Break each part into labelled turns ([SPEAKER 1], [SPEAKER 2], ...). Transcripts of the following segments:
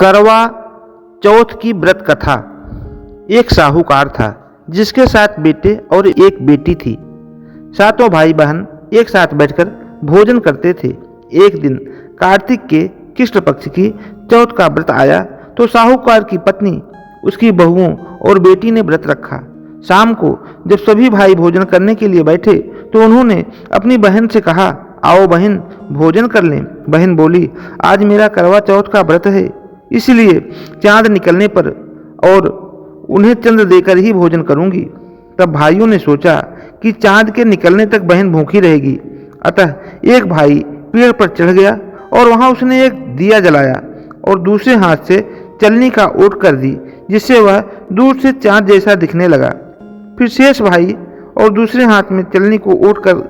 [SPEAKER 1] करवा चौथ की व्रत कथा। एक साहूकार था जिसके 7 बेटे और एक बेटी थी। सातों भाई बहन एक साथ बैठकर भोजन करते थे। एक दिन कार्तिक के कृष्ण पक्ष की चौथ का व्रत आया तो साहूकार की पत्नी, उसकी बहुओं और बेटी ने व्रत रखा। शाम को जब सभी भाई भोजन करने के लिए बैठे तो उन्होंने अपनी बहन से कहा, आओ बहन भोजन कर लें। बहन बोली, आज मेरा करवा चौथ का व्रत है, इसलिए चांद निकलने पर और उन्हें चंद्र देकर ही भोजन करूंगी। तब भाइयों ने सोचा कि चांद के निकलने तक बहन भूखी रहेगी। अतः एक भाई पेड़ पर चढ़ गया और वहां उसने एक दिया जलाया और दूसरे हाथ से चलनी का ओट कर दी, जिससे वह दूर से चांद जैसा दिखने लगा। फिर शेष भाई और दूसरे हाथ में चलनी को ओट कर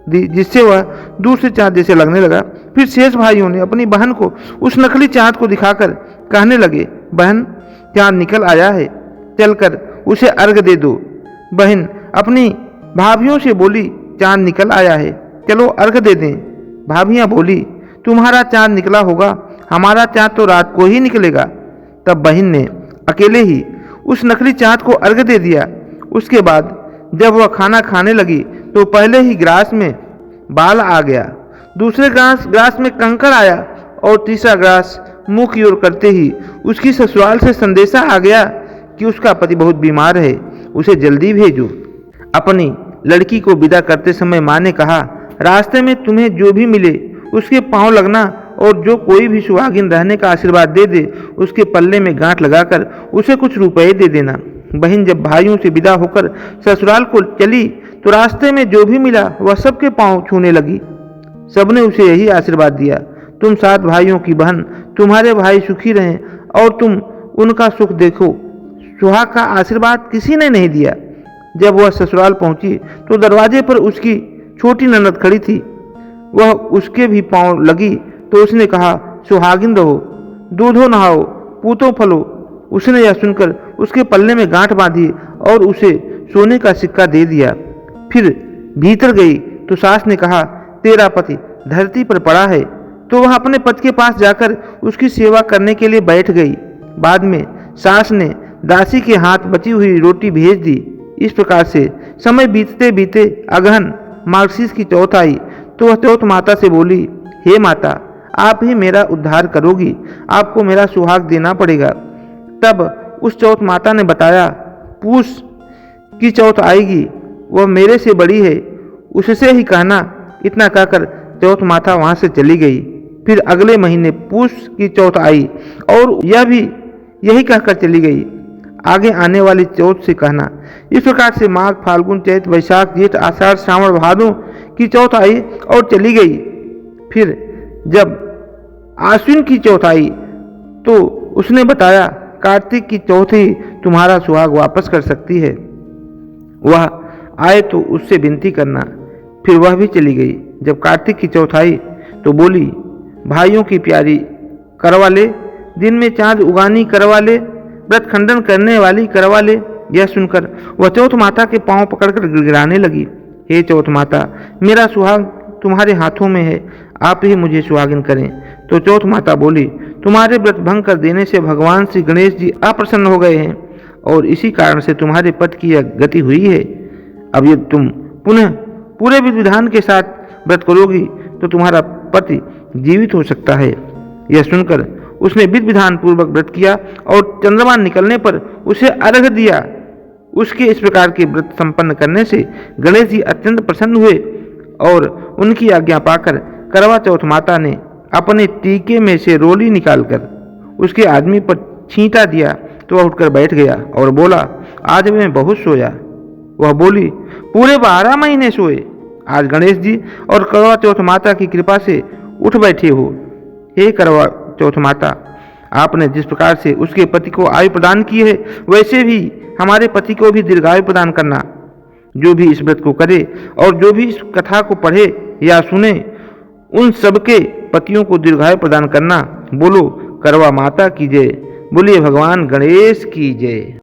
[SPEAKER 1] दी, जिससे वह दूर से चांद जैसे लगने लगा। फिर शेष भाइयों ने अपनी बहन को उस नकली चांद को दिखाकर कहने लगे, बहन चांद निकल आया है, चलकर उसे अर्घ दे दो। बहन अपनी भाभियों से बोली, चांद निकल आया है, चलो अर्घ दे दें। भाभियां बोली, तुम्हारा चांद निकला होगा, हमारा चांद तो रात को ही निकलेगा। तब बहन ने अकेले ही उस नकली चांद को अर्घ दे दिया। उसके बाद जब वह खाना खाने लगी तो पहले ही ग्रास में बाल आ गया, दूसरे ग्रास में कंकड़ आया और तीसरा ग्रास मुंह की ओर करते ही उसकी ससुराल से संदेशा आ गया कि उसका पति बहुत बीमार है, उसे जल्दी भेजो। अपनी लड़की को विदा करते समय माँ ने कहा, रास्ते में तुम्हें जो भी मिले उसके पांव लगना और जो कोई भी सुहागिन रहने का आशीर्वाद दे दे उसके पल्ले में गांठ लगाकर उसे कुछ रुपए दे देना। बहन जब भाइयों से विदा होकर ससुराल को चली तो रास्ते में जो भी मिला वह सबके पांव छूने लगी। सबने उसे यही आशीर्वाद दिया, तुम 7 भाइयों की बहन, तुम्हारे भाई सुखी रहें और तुम उनका सुख देखो। सुहाग का आशीर्वाद किसी ने नहीं दिया। जब वह ससुराल पहुंची तो दरवाजे पर उसकी छोटी ननद खड़ी थी। वह उसके भी पांव लगी तो उसने कहा, सुहागिन रहो, दूधो नहाओ, पूतो फलो। उसने यह सुनकर उसके पल्ले में गांठ बांधी और उसे सोने का सिक्का दे दिया। फिर भीतर गई तो सास ने कहा, तेरा पति धरती पर पड़ा है। तो वह अपने पति के पास जाकर उसकी सेवा करने के लिए बैठ गई। बाद में सास ने दासी के हाथ बची हुई रोटी भेज दी। इस प्रकार से समय बीतते बीते अगहन मार्गशीर्ष की चौथ आई तो वह चौथ माता से बोली, हे माता, आप ही मेरा उद्धार करोगी, आपको मेरा सुहाग देना पड़ेगा। तब उस चौथ माता ने बताया, पूस की चौथ आएगी, वह मेरे से बड़ी है, उससे ही कहना। इतना कहकर चौथ माता वहां से चली गई। फिर अगले महीने पूस की चौथ आई और यह भी यही कहकर चली गई, आगे आने वाली चौथ से कहना। इस प्रकार से माघ, फाल्गुन, चैत, वैशाख, जेठ, आषाढ़, श्रावण, भादों की चौथ आई और चली गई। फिर जब आश्विन की चौथ आई तो उसने बताया, कार्तिक की चौथ ही तुम्हारा सुहाग वापस कर सकती है, वह आए तो उससे विनती करना। फिर वह भी चली गई। जब कार्तिक की चौथ आई तो बोली, भाइयों की प्यारी करवा ले, दिन में चांद उगानी करवा ले, व्रत खंडन करने वाली करवा ले। यह सुनकर वह चौथ माता के पांव पकड़कर गिड़गिड़ाने लगी, हे चौथ माता, मेरा सुहाग तुम्हारे हाथों में है, आप ही मुझे सुहागिन करें। तो चौथ माता बोली, तुम्हारे व्रत भंग कर देने से भगवान श्री गणेश जी अप्रसन्न हो गए हैं और इसी कारण से तुम्हारे पति की यह गति हुई है। अब यदि तुम पुनः पूरे विधि विधान के साथ व्रत करोगी तो तुम्हारा पति जीवित हो सकता है। यह सुनकर उसने विधि विधान पूर्वक व्रत किया और चंद्रमा निकलने पर उसे अर्घ दिया। उसके इस प्रकार के व्रत संपन्न करने से गणेश जी अत्यंत प्रसन्न हुए और उनकी आज्ञा पाकर करवा चौथ माता ने अपने टीके में से रोली निकालकर उसके आदमी पर छींटा दिया तो वह उठकर बैठ गया और बोला, आज मैं बहुत सोया। वह बोली, पूरे 12 महीने सोए, आज गणेश जी और करवा चौथ माता की कृपा से उठ बैठे हो। हे करवा चौथ माता, आपने जिस प्रकार से उसके पति को आयु प्रदान की है वैसे भी हमारे पति को भी दीर्घायु प्रदान करना। जो भी इस व्रत को करे और जो भी इस कथा को पढ़े या सुने उन सबके पतियों को दीर्घायु प्रदान करना। बोलो करवा माता की जय, बोलिए भगवान गणेश की जय।